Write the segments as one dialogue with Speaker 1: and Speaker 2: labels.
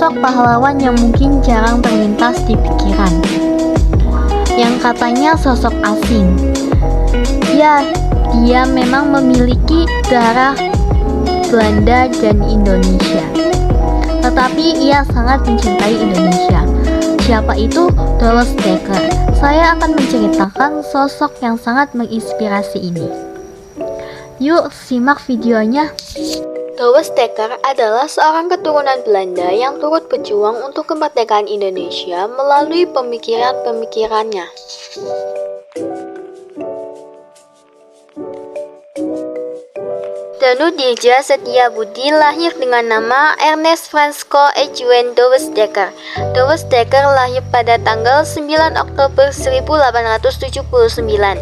Speaker 1: sosok pahlawan yang mungkin jarang terlintas di pikiran, yang katanya sosok asing. Ya, dia memang memiliki darah Belanda dan Indonesia, tetapi ia sangat mencintai Indonesia. Siapa itu? Douwe Dekker. Saya akan menceritakan sosok yang sangat menginspirasi ini. Yuk simak videonya. Douwe Dekker adalah seorang keturunan Belanda yang turut berjuang untuk kemerdekaan Indonesia melalui pemikiran-pemikirannya. Danu Dirja Setiabudi lahir dengan nama Ernest Francisco Eugen Douwe Dekker. Douwe Dekker lahir pada tanggal 9 Oktober 1879.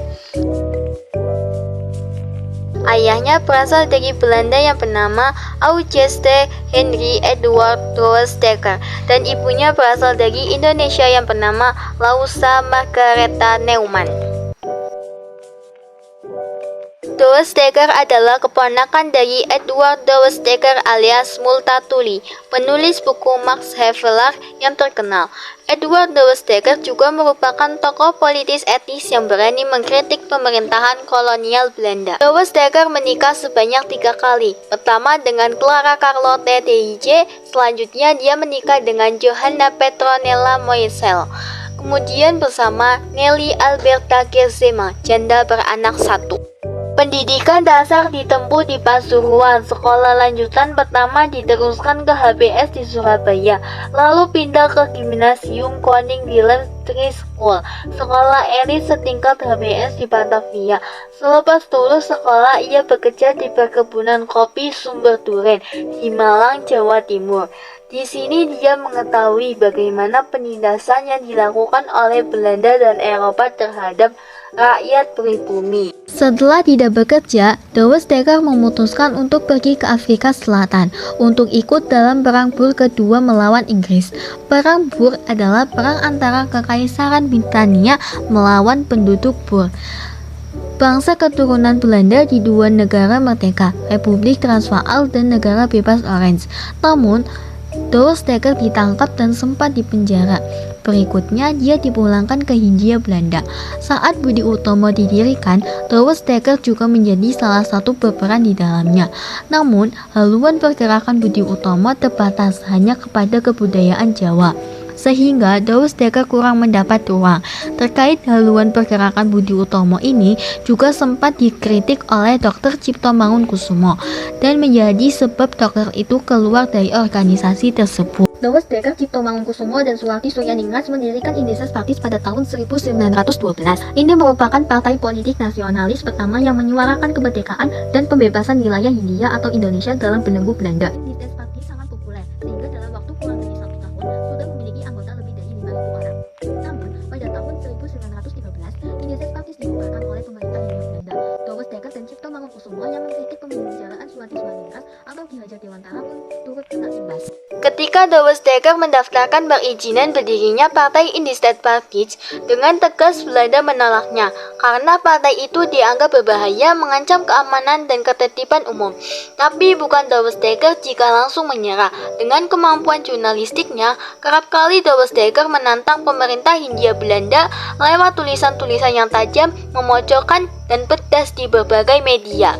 Speaker 1: Ayahnya berasal dari Belanda yang bernama Auguste Henry Edward Douwe Dekker dan ibunya berasal dari Indonesia yang bernama Lausa Margaretha Neumann. Douwe Dekker adalah keponakan dari Edward Douwe Dekker alias Multatuli, penulis buku Max Havelaar yang terkenal. Edward Douwe Dekker juga merupakan tokoh politis etis yang berani mengkritik pemerintahan kolonial Belanda. Douwe Dekker menikah sebanyak 3 kali. Pertama dengan Clara Carlotte Deij, selanjutnya dia menikah dengan Johanna Petronella Moisel. Kemudian bersama Nelly Alberta Gersema, janda beranak 1. Pendidikan dasar ditempuh di Pasuruan, sekolah lanjutan pertama diteruskan ke HBS di Surabaya, lalu pindah ke Gymnasium Koning Willem III School, sekolah elit setingkat HBS di Batavia. Selepas lulus sekolah, ia bekerja di perkebunan kopi Sumber Duren di Malang, Jawa Timur. Di sini dia mengetahui bagaimana penindasan yang dilakukan oleh Belanda dan Eropa terhadap rakyat pribumi. Setelah tidak bekerja, Douwe Dekker memutuskan untuk pergi ke Afrika Selatan untuk ikut dalam Perang Boer kedua melawan Inggris. Perang Boer adalah perang antara Kekaisaran Britania melawan penduduk Boer, bangsa keturunan Belanda di dua negara merdeka, Republik Transvaal dan Negara Bebas Orange. Namun, Douwe Dekker ditangkap dan sempat dipenjara. Berikutnya, dia dipulangkan ke Hindia Belanda. Saat Budi Utomo didirikan, Douwe Dekker juga menjadi salah satu berperan di dalamnya. Namun, haluan pergerakan Budi Utomo terbatas hanya kepada kebudayaan Jawa, sehingga Douwe Dekker kurang mendapat ruang. Terkait haluan pergerakan Budi Utomo ini juga sempat dikritik oleh Dr. Cipto Mangunkusumo dan menjadi sebab dokter itu keluar dari organisasi tersebut. Douwe Dekker, Cipto Mangunkusumo, dan Suwardi Suryaningrat mendirikan Indisches Parties pada tahun 1912. Ini merupakan partai politik nasionalis pertama yang menyuarakan kemerdekaan dan pembebasan wilayah Hindia atau Indonesia dalam belenggu Belanda. Indisches Parties sangat populer, sehingga dalam waktu kurang dari 1 tahun sudah memiliki anggota lebih dari 5.000 orang. Namun, pada tahun 1913, Indisches Parties dibubarkan oleh pemerintah Hindia Belanda. Douwe Dekker dan Cipto Mangunkusumo yang mengkritik pemenjaraan Suwardi Suryaningrat atau Ki Hajar Dewantara pun turut kena imbas. Ketika Douwe Dekker mendaftarkan perizinan berdirinya Partai Indisches Parties, dengan tegas Belanda menolaknya karena partai itu dianggap berbahaya, mengancam keamanan dan ketertiban umum. Tapi bukan Douwe Dekker jika langsung menyerah. Dengan kemampuan jurnalistiknya, kerap kali Douwe Dekker menantang pemerintah Hindia Belanda lewat tulisan-tulisan yang tajam, memojokkan dan pedas di berbagai media.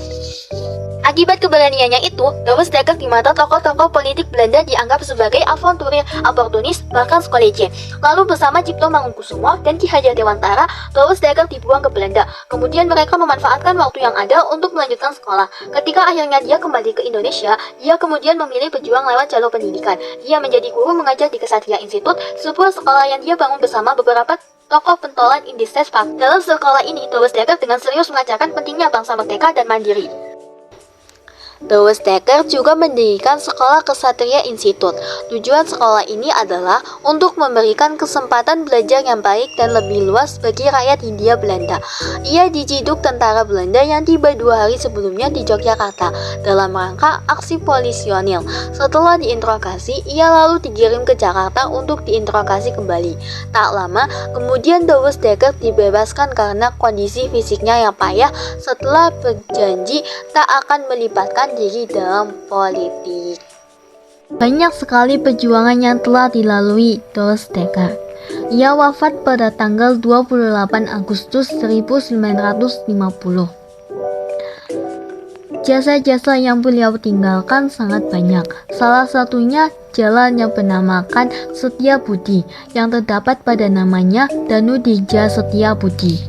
Speaker 1: Akibat keberaniannya itu, Douwe Dekker di mata tokoh-tokoh politik Belanda dianggap sebagai avanturir, oportunis, bahkan skolege. Lalu bersama Cipto Mangunkusumo dan Ki Hajar Dewantara, Douwe Dekker dibuang ke Belanda. Kemudian mereka memanfaatkan waktu yang ada untuk melanjutkan sekolah. Ketika akhirnya dia kembali ke Indonesia, dia kemudian memilih berjuang lewat jalur pendidikan. Dia menjadi guru mengajar di Kesatria Institute, sebuah sekolah yang dia bangun bersama beberapa tokoh pentolan Indisches Parties. Dalam sekolah ini, Douwe Dekker dengan serius mengajarkan pentingnya bangsa merdeka dan mandiri. Douwe Dekker juga mendirikan Sekolah Kesatria Institute. Tujuan sekolah ini adalah untuk memberikan kesempatan belajar yang baik dan lebih luas bagi rakyat Hindia Belanda. Ia diciduk tentara Belanda yang tiba 2 hari sebelumnya di Yogyakarta dalam rangka aksi polisionil. Setelah diinterogasi, ia lalu dikirim ke Jakarta untuk diinterogasi kembali. Tak lama, kemudian Douwe Dekker dibebaskan karena kondisi fisiknya yang payah setelah berjanji tak akan melibatkan diri dalam politik. Banyak sekali perjuangan yang telah dilalui Doris Dekker. Ia wafat pada tanggal 28 Agustus 1950. Jasa-jasa yang beliau tinggalkan sangat banyak. Salah satunya jalan yang bernamakan Setiabudi yang terdapat pada namanya Danudija Setiabudi.